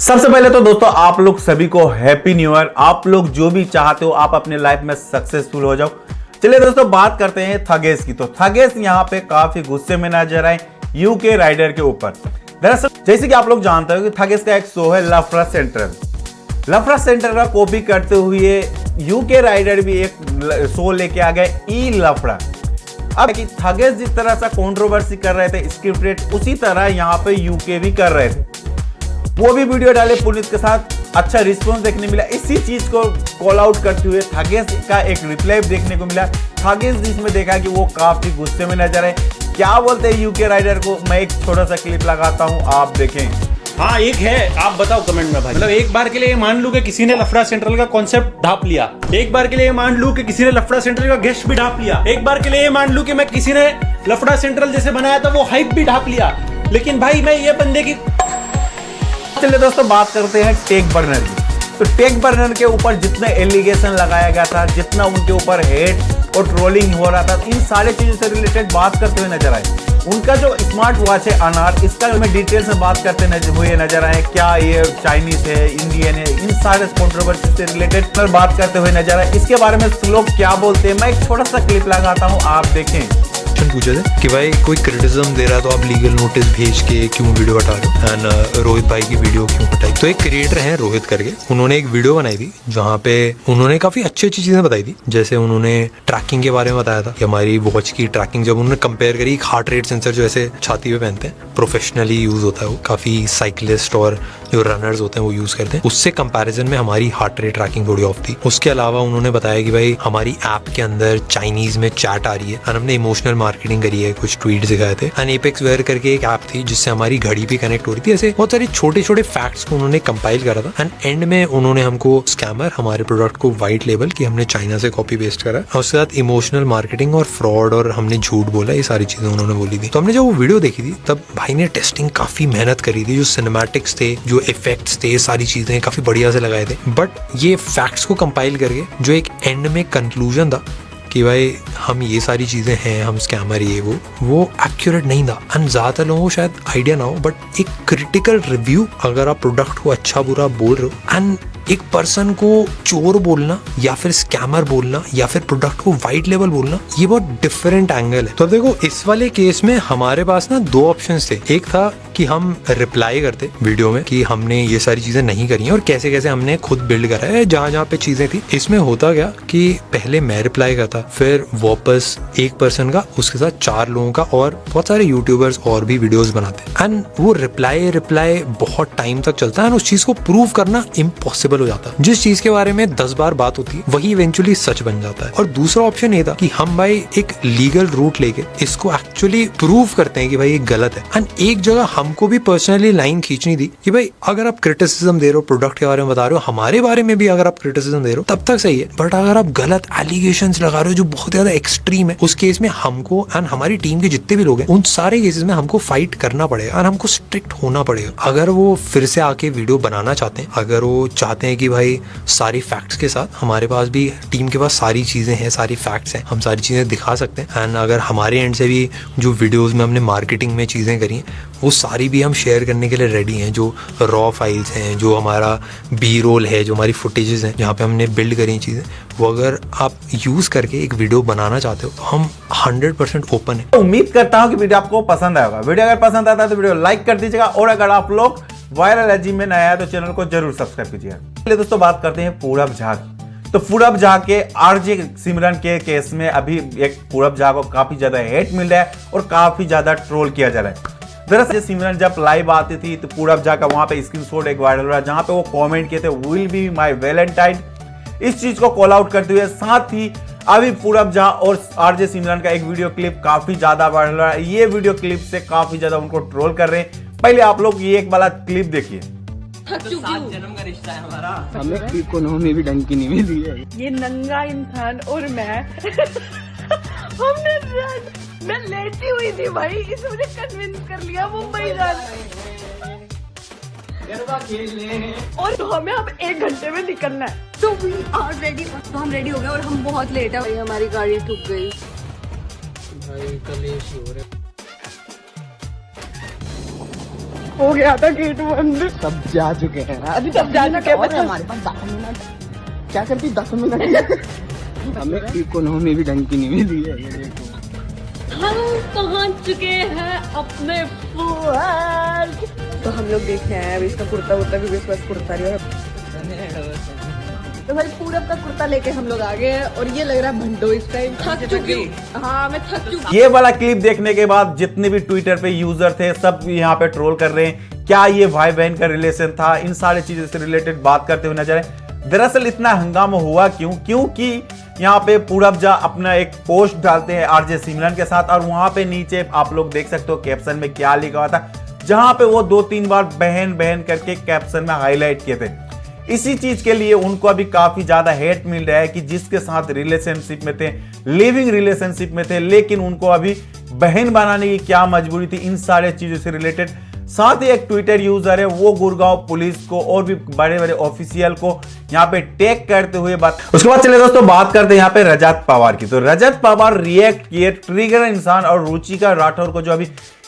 सबसे पहले तो दोस्तों आप लोग सभी को हैप्पी न्यू ईयर। आप लोग जो भी चाहते हो आप अपने लाइफ में सक्सेसफुल हो जाओ। चलिए दोस्तों बात करते हैं थगेश की। तो थगेश यहाँ पे काफी गुस्से में नजर आए यूके राइडर के ऊपर। दरअसल जैसे कि आप लोग जानते हो कि थगेश का एक शो है लफड़ा सेंट्रल। लफड़ा सेंट्रल का कॉपी करते हुए यूके राइडर भी एक शो लेके आ गए ई लफड़ा। अब कि थगेश जिस तरह से कंट्रोवर्सी कर रहे थे स्क्रिप्टेड, उसी तरह यहाँ पे यूके भी कर रहे थे। वो भी वीडियो डाले पुनीत के साथ, अच्छा रिस्पॉन्स देखने मिला। इसी चीज को कॉल आउट करते हुए थगेश का एक रिप्लाई देखने को मिला। थगेश जिसमें देखा कि वो काफी गुस्से में नजर आए। क्या बोलते हैं यूके राइडर को, मैं एक छोटा सा क्लिप लगाता हूँ, आप देखें। हाँ एक है, आप बताओ कमेंट में भाई। मतलब एक बार के लिए मान लूं कि किसी ने लफड़ा सेंट्रल का कॉन्सेप्ट ढाप लिया, एक बार के लिए मान लूं कि किसी ने लफड़ा सेंट्रल का गेस्ट भी ढाप लिया, एक बार के लिए मान लूं कि मैं किसी ने लफड़ा सेंट्रल जैसे बनाया था वो हाइप भी ढाप लिया, लेकिन भाई मैं ये बंदे की। चलिए दोस्तों बात करते हैं टेक बर्नर की। तो टेक बर्नर के ऊपर जितने एलिगेशन लगाया गया था, जितना उनके ऊपर हेट और ट्रोलिंग हो रहा था, इन सारे चीजों से रिलेटेड बात करते हुए नजर आए। उनका जो स्मार्ट वॉच है अनार, इसका हमें डिटेल से बात करते हुए नजर आए। क्या ये चाइनीज है, इंडियन है, इन सारे कंट्रोवर्सी से रिलेटेड बात करते हुए नजर आए। इसके बारे में लोग क्या बोलते हैं, मैं एक छोटा सा क्लिप लगाता हूँ, आप देखें। पूछे थे कि भाई कोई क्रिटिसिज्म दे रहा है तो आप लीगल नोटिस भेज के क्यों वीडियो हटा रहे हो, एंड रोहित भाई की वीडियो क्यों हटाई। तो एक क्रिएटर हैं रोहित करके, उन्होंने एक वीडियो बनाई थी जहाँ पे उन्होंने काफी अच्छी अच्छी चीजें बताई थी। जैसे उन्होंने ट्रैकिंग के बारे में बताया था कि हमारी वॉच की ट्रैकिंग जब उन्होंने कंपेयर करी, हार्ट रेट सेंसर जो ऐसे छाती पे पहनते हैं, प्रोफेशनली यूज होता है, वो काफी साइकिलिस्ट और जो रनर्स होते हैं वो यूज करते हैं, उससे कंपैरिजन में हमारी हार्ट रेट ट्रैकिंग थोड़ी ऑफ थी। उसके अलावा उन्होंने बताया कि भाई हमारी ऐप के अंदर चाइनीज में चैट आ रही है, और हमने इमोशनल मार्केटिंग करी है, कुछ ट्वीट दिखाए थे। एंड एपेक्स वेयर करके एक ऐप थी जिससे हमारी घड़ी भी कनेक्ट हो रही थी। ऐसे बहुत सारे छोटे छोटे फैक्ट्स को उन्होंने कंपाइल करा था। एंड एंड में उन्होंने हमको स्कैमर, हमारे प्रोडक्ट को व्हाइट लेबल कि हमने चाइना से कॉपी पेस्ट करा, और उसके साथ इमोशनल मार्केटिंग और फ्रॉड और हमने झूठ बोला, ये सारी चीजें उन्होंने बोली थी। तो हमने जब वो वीडियो देखी थी तब भाई ने टेस्टिंग काफी मेहनत करी थी, जो सिनेमैटिक्स थे, जो इफेक्ट्स थे, सारी चीजें काफी बढ़िया से लगाए थे। बट ये फैक्ट्स को कंपाइल करके जो एक एंड में कंक्लूजन था कि भाई हम ये सारी चीजें हैं, हम स्कैमर, ये वो एक्यूरेट नहीं था। एंड ज्यादातर लोगों को शायद आइडिया ना हो, बट एक क्रिटिकल रिव्यू, अगर आप प्रोडक्ट को अच्छा बुरा बोल रहे हो, एंड एक पर्सन को चोर बोलना या फिर स्कैमर बोलना या फिर प्रोडक्ट को वाइट लेवल बोलना, ये बहुत डिफरेंट एंगल है। तो देखो इस वाले केस में हमारे पास ना दो ऑप्शंस थे। एक था कि हम रिप्लाई करते वीडियो में कि हमने ये सारी चीजें नहीं करी हैं और कैसे कैसे हमने खुद बिल्ड करा है, जहाँ जहाँ पे चीजें थी। इसमें होता क्या कि पहले मैं रिप्लाई करता, फिर वापस एक पर्सन का, उसके साथ 4 लोगों का, और बहुत सारे यूट्यूबर्स और भी वीडियोस बनाते। एंड वो रिप्लाई बहुत टाइम तक चलता है, और उस चीज को प्रूव करना इम्पॉसिबल हो जाता है। जिस चीज के बारे में 10 बार बात होती है वही इवेंचुअली सच बन जाता है। और दूसरा ऑप्शन ये था कि हम भाई एक लीगल रूट लेके इसको एक्चुअली प्रूव करते हैं कि भाई ये गलत है। एंड एक जगह हमको भी पर्सनली लाइन खींचनी थी कि भाई अगर आप क्रिटिसिज्म दे रहे हो, प्रोडक्ट के बारे में बता रहे हो, हमारे बारे में भी अगर आप क्रिटिसिज्म दे रहे हो तब तक सही है, बट अगर आप गलत एलिगेशंस लगा रहे हो जो बहुत ज्यादा एक्सट्रीम है, उस केस में हमको एंड हमारी टीम के जितने भी लोग हैं उन सारे केसेस में हमको फाइट करना पड़ेगा और हमको स्ट्रिक्ट होना पड़ेगा। अगर वो फिर से आके वीडियो बनाना चाहते हैं, अगर वो चाहते हैं कि भाई सारी फैक्ट्स के साथ, हमारे पास भी टीम के पास सारी चीजें हैं, सारी फैक्ट्स हैं, हम सारी चीजें दिखा सकते हैं। एंड अगर हमारे एंड से भी जो वीडियोस में हमने मार्केटिंग में चीजें करी हैं वो सारी भी हम शेयर करने के लिए रेडी हैं। जो रॉ फाइल्स हैं, जो हमारा बी रोल है, जो हमारी फुटेजेस हैं जहाँ पे हमने बिल्ड करी चीजें, वो अगर आप यूज करके एक वीडियो बनाना चाहते हो तो हम 100% ओपन है। उम्मीद करता हूँ कि वीडियो आपको पसंद आएगा। वीडियो अगर पसंद आता है तो वीडियो लाइक कर दीजिएगा, और अगर आप लोग वायरल एजी में नया है तो चैनल को जरूर सब्सक्राइब कीजिएगा। चलिए दोस्तों बात करते हैं पूरब झा की। तो पूरब झा के आरजे सिमरन के केस में अभी एक पूरब झा को काफी ज्यादा हेट मिल रहा है और काफी ज्यादा ट्रोल किया जा रहा है। दरअसल सिमरन जब लाइव आती थी तो पूरब झा का वहां पे स्क्रीनशॉट एक वायरल हो रहा है जहां पे वो कमेंट किए थे विल बी माय वैलेंटाइन। इस चीज को कॉल आउट करते हुए साथ ही अभी पूरब झा और आरजे सिमरन का एक वीडियो क्लिप काफी ज्यादा वायरल हो रहा है। ये वीडियो क्लिप से काफी ज्यादा उनको ट्रोल कर रहे हैं। पहले आप लोग ये एक वाला क्लिप देखिए। तो 7 जन्म का रिश्ता है हमारा, हमें इकोनॉमी भी ढंग की नहीं मिली है। ये नंगा इंसान और मैं हमने मैं लेटी हुई थी भाई, इसने मुझे कन्विंस कर लिया मुंबई जाने, गरबा खेल रहे हैं और हमें अब 1 घंटे में निकलना है। तो वी आर रेडी। तो हम रेडी हो गए और हम बहुत लेट है भाई, हमारी गाड़ी ठुक गई भाई कलेश हो रहे। हो गया था गेट बंद। सब जा चुके हैं। अभी सब जा चुके हैं, और हमारे पास 10 मिनट। क्या करती 10 मिनट? हमें इकोनॉमी भी ढंग की नहीं मिली है, ये देखो। हम पहुंच चुके हैं अपने फुआर। तो हम लोग देख रहे हैं अभी इसका कुर्ता वुर्ता भी इस पास कुर्ता रही है। तो भाई पूरब का कुर्ता लेके हम लोग आ गए हैं और ये लग रहा है भंडो इस टाइम। थक चुकी हूँ। हाँ मैं थक चुकी। ये वाला क्लिप देखने के बाद जितने भी ट्विटर पे यूजर थे सब यहाँ पे ट्रोल कर रहे हैं, क्या ये भाई बहन का रिलेशन था, इन सारी चीजों से रिलेटेड बात करते हुए नजर आए। दरअसल इतना हंगामा हुआ क्योंकि यहाँ पे पूरब जा अपना एक पोस्ट डालते हैं आरजे सिमरन के साथ, और वहां पे नीचे आप लोग देख सकते हो कैप्शन में क्या लिखा हुआ था, जहां पे वो 2-3 बार बहन बहन करके कैप्शन में हाईलाइट किए थे। इसी चीज के लिए उनको अभी काफी ज्यादा हेट मिल रहा है कि जिसके साथ रिलेशनशिप में थे, लिविंग रिलेशनशिप में थे, लेकिन उनको अभी बहन बनाने की क्या मजबूरी थी, इन सारे चीजों से रिलेटेड। साथ ही एक ट्विटर यूजर है वो गुड़गांव पुलिस को और भी बड़े बड़े ऑफिशियल को यहाँ पे टैग करते हुए बात। उसके बाद चले दोस्तों बात करते हैं यहाँ पे रजत पवार की। तो रजत पवार रिएक्ट किए ट्रिगर इंसान और रुचिका राठौर को, जो अभी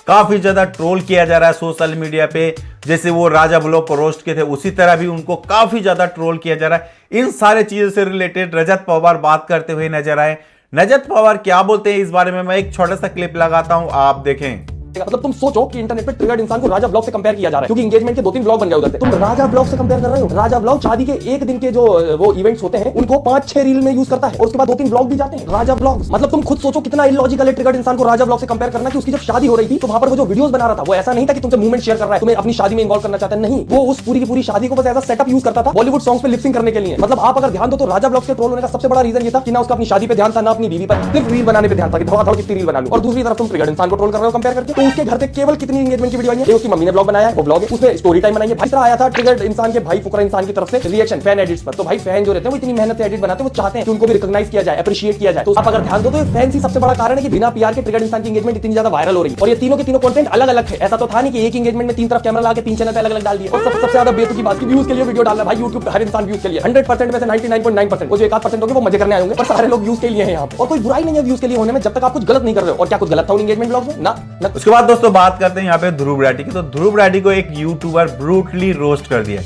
काफी ज्यादा ट्रोल किया जा रहा है सोशल मीडिया पे, जैसे वो राजा ब्लॉग को रोस्ट के थे उसी तरह भी उनको काफी ज्यादा ट्रोल किया जा रहा है। इन सारे चीजों से रिलेटेड रजत पवार बात करते हुए नजर आए। रजत पवार क्या बोलते हैं इस बारे में मैं एक छोटा सा क्लिप लगाता हूं, आप देखें। मतलब तुम सोचो कि इंटरनेट पे ट्रिगर्ड इंसान को राजा ब्लॉग से कंपेयर किया जा रहा है, क्योंकि एंगेजमेंट के 2-3 ब्लॉग बन गए उधर से। तुम राजा ब्लॉग से कंपेयर कर रहे हो। राजा ब्लॉग शादी के एक दिन के जो वो इवेंट्स होते हैं उनको 5-6 रील में यूज करता है और उसके बाद 2-3 ब्लॉग भी जाते हैं। राजा ब्लॉग मतलब तुम खुद सोचो कितना इलॉजिकल है ट्रिगर्ड इंसान को राजा ब्लॉग से कंपेयर करना, कि उसकी जब शादी हो रही थी तो वहां पर वो जो वीडियोस बना रहा था वो ऐसा नहीं था कि तुमसे मूवमेंट शेयर कर रहा है, तुम्हें अपनी शादी में इन्वॉल्व करना चाहता है, नहीं, वो उस पूरी की पूरी शादी को बस एज अ सेटअप यूज करता था बॉलीवुड सॉन्ग्स पे लिपसिंग करने के लिए। मतलब आप अगर ध्यान दो तो राजा ब्लॉग से ट्रोल होने का सबसे बड़ा रीजन ये था कि ना उसका अपनी शादी पे ध्यान था ना अपनी बीवी पर, सिर्फ रील बनाने पे ध्यान था कि धड़ाधड़ कितनी रील बना लूं। और दूसरी तरफ तुम ट्रिगर्ड इंसान को ट्रोल कर रहे हो कंपेयर करके। तो उसके घर पे केवल कितनी एंगेजमेंट की वीडियो आई है, ये उसकी मम्मी ने ब्लॉग बनाया है, वो ब्लॉग है, उसमें स्टोरी टाइम बनाई है। भाई तरह आया था ट्रिगर्ड इंसान के भाई फुकरा इंसान की तरफ से रिएक्शन फैन एडिट्स पर। तो भाई फैन जो रहते हैं वो इतनी मेहनत से एडिट बनाते हैं, वो चाहते हैं कि उनको भी रिकॉग्नाइज किया जाए, अप्रिशिएट किया जाए। तो आप अगर ध्यान दो तो ये फैंस ही सबसे बड़ा कारण है कि बिना पीआर के ट्रिगर्ड इंसान की एंगेजमेंट इतनी ज्यादा वायरल हो रही है। और ये तीनों के तीनों कंटेंट अलग अलग है, ऐसा तो था नहीं कि एक एंगेजमेंट में 3 तरफ कैमरा लगा के 3 चैनल पे अलग अलग डाल दिए। और सबसे ज्यादा बेतुकी बात की व्यूज के लिए वीडियो डालना। भाई यूट्यूब हर इंसान व्यूज के लिए 100% में से 99.9%, वो जो 1% होंगे वो मजे करने आए होंगे, पर सारे लोग व्यूज के लिए हैं यहाँ पे। और कोई बुराई नहीं है व्यूज के लिए होने में, जब तक आप कुछ गलत नहीं कर रहे हो। और क्या कुछ गलत था उन एंगेजमेंट ब्लॉग में? ना। उसके बाद दोस्तों बात करते हैं यहाँ पे ध्रुव राठी की। तो ध्रुव राठी को एक यूट्यूबर ब्रूटली रोस्ट कर दिया।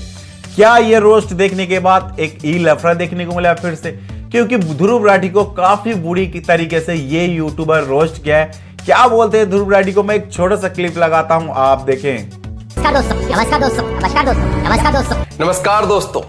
क्या ये रोस्ट देखने के बाद एक ई लफड़ा देखने को मिला फिर से, क्योंकि ध्रुव राठी को काफी बुरी तरीके से ये यूट्यूबर रोस्ट किया है। क्या बोलते हैं ध्रुव राठी को, मैं एक छोटा सा क्लिप लगाता हूं, आप देखें। नमस्कार दोस्तों,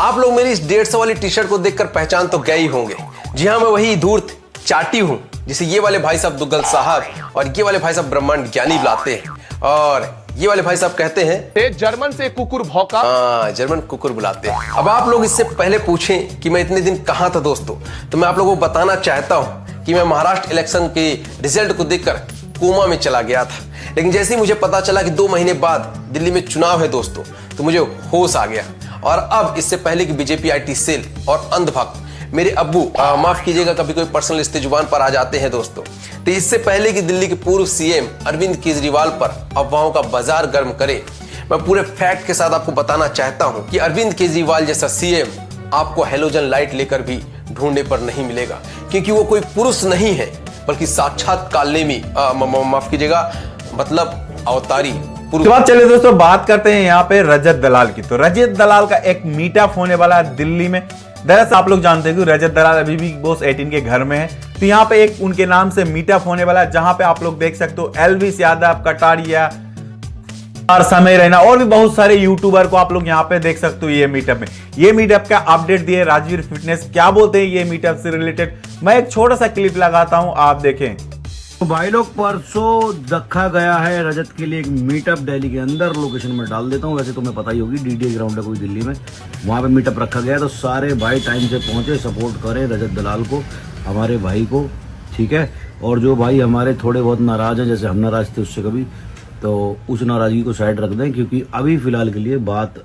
आप लोग मेरी इस 150 वाली टी शर्ट को देखकर पहचान तो गए ही होंगे। जी हाँ, मैं वही धूर्त चाटी हूँ जिसे ये वाले भाई साहब दुग्गल साहब और ये वाले भाई साहब ब्रह्मांड ज्ञानी बुलाते हैं, और ये वाले भाई साहब कहते हैं जर्मन से कुकुर भौंका। हाँ, जर्मन कुकुर बुलाते हैं। अब आप लोग इससे पहले पूछें कि मैं इतने दिन कहां था दोस्तों, तो मैं आप लोगों को बताना चाहता हूं कि मैं महाराष्ट्र इलेक्शन के रिजल्ट को देखकर कोमा में चला गया था। लेकिन जैसे ही मुझे पता चला कि 2 महीने बाद दिल्ली में चुनाव है दोस्तों, तो मुझे होश आ गया। और अब इससे पहले कि बीजेपी IT सेल और अंधभक्त मेरे अब्बू माफ कीजिएगा कभी कोई पर्सनल रिश्ते जुबान पर आ जाते हैं दोस्तों, तो इससे पहले कि दिल्ली के पूर्व CM अरविंद केजरीवाल पर अफवाहों का बाजार गर्म करे, मैं पूरे फैक्ट के साथ आपको बताना चाहता हूं कि अरविंद केजरीवाल जैसा CM आपको हेलोजन लाइट लेकर भी ढूंढने पर नहीं मिलेगा, क्योंकि वो कोई पुरुष नहीं है बल्कि साक्षात कालनेमी माफ कीजिएगा मतलब अवतारी। उसके बाद चलिए दोस्तों बात करते हैं यहाँ पे रजत दलाल की। तो रजत दलाल का एक मीटअप होने वाला है दिल्ली में। दरअसल आप लोग जानते हैं कि रजत दलाल अभी भी बिग बॉस 18 के घर में है, तो यहाँ पे एक उनके नाम से मीटअप होने वाला है, जहां पे आप लोग देख सकते हो एल्विस यादव, कटारिया और समय रैना और भी बहुत सारे यूट्यूबर को आप लोग यहाँ पे देख सकते हो ये मीटअप में। ये मीटअप का अपडेट दिए राजवीर फिटनेस, क्या बोलते हैं ये मीटअप से रिलेटेड, मैं एक छोटा सा क्लिप लगाता हूं, आप देखें। तो भाई लोग परसों रखा गया है रजत के लिए एक मीटअप दिल्ली के अंदर, लोकेशन में डाल देता हूँ, वैसे तुम्हें पता ही होगी DDA ग्राउंड है कोई दिल्ली में, वहाँ पे मीटअप रखा गया है। तो सारे भाई टाइम से पहुंचे, सपोर्ट करें रजत दलाल को, हमारे भाई को, ठीक है। और जो भाई हमारे थोड़े बहुत नाराज हैं, जैसे हम नाराज थे उससे कभी, तो उस नाराजगी को साइड रख दें, क्योंकि अभी फिलहाल के लिए बात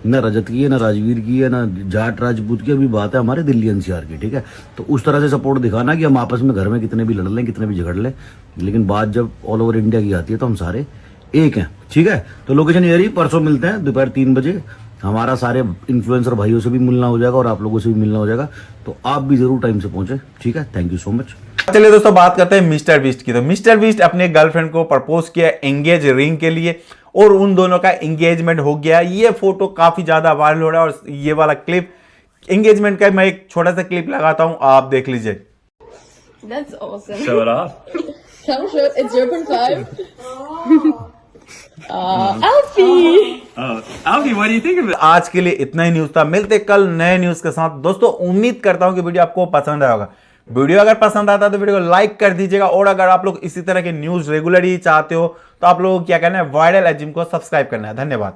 न रजत की है, न राजवीर की है, न जाट राजपूत की, अभी बात है हमारे दिल्ली NCR की, ठीक है। तो उस तरह से सपोर्ट दिखाना कि हम आपस में घर में कितने भी लड़ लें, कितने भी झगड़ लें, लेकिन बात जब ऑल ओवर इंडिया की आती है तो हम सारे एक हैं, ठीक है। तो लोकेशन ये रही, परसों मिलते हैं दोपहर 3 बजे। हमारा सारे इन्फ्लुएंसर भाइयों से भी मिलना हो जाएगा और आप लोगों से भी मिलना हो जाएगा, तो आप भी जरूर टाइम से पहुंचे, ठीक है। Thank you so much. चलिए दोस्तों बात करते हैं मिस्टर बीस्ट की। तो मिस्टर बीस्ट अपने गर्लफ्रेंड को प्रपोज किया एंगेज रिंग के लिए, और उन दोनों का एंगेजमेंट हो गया। ये फोटो काफी ज्यादा वायरल हो रहा है और ये वाला क्लिप एंगेजमेंट का मैं एक छोटा सा क्लिप लगाता हूं, आप देख लीजिए। That's awesome. Show it off. Come show. It's 0.5. Alfie. Alfie, what do you think of it? आज के लिए इतना ही न्यूज था, मिलते कल नए न्यूज के साथ। दोस्तों उम्मीद करता हूं कि वीडियो आपको पसंद आया होगा। वीडियो अगर पसंद आता है तो वीडियो को लाइक कर दीजिएगा, और अगर आप लोग इसी तरह के न्यूज रेगुलरली चाहते हो तो आप लोगों को क्या करना है, वायरल एजिम को सब्सक्राइब करना है। धन्यवाद।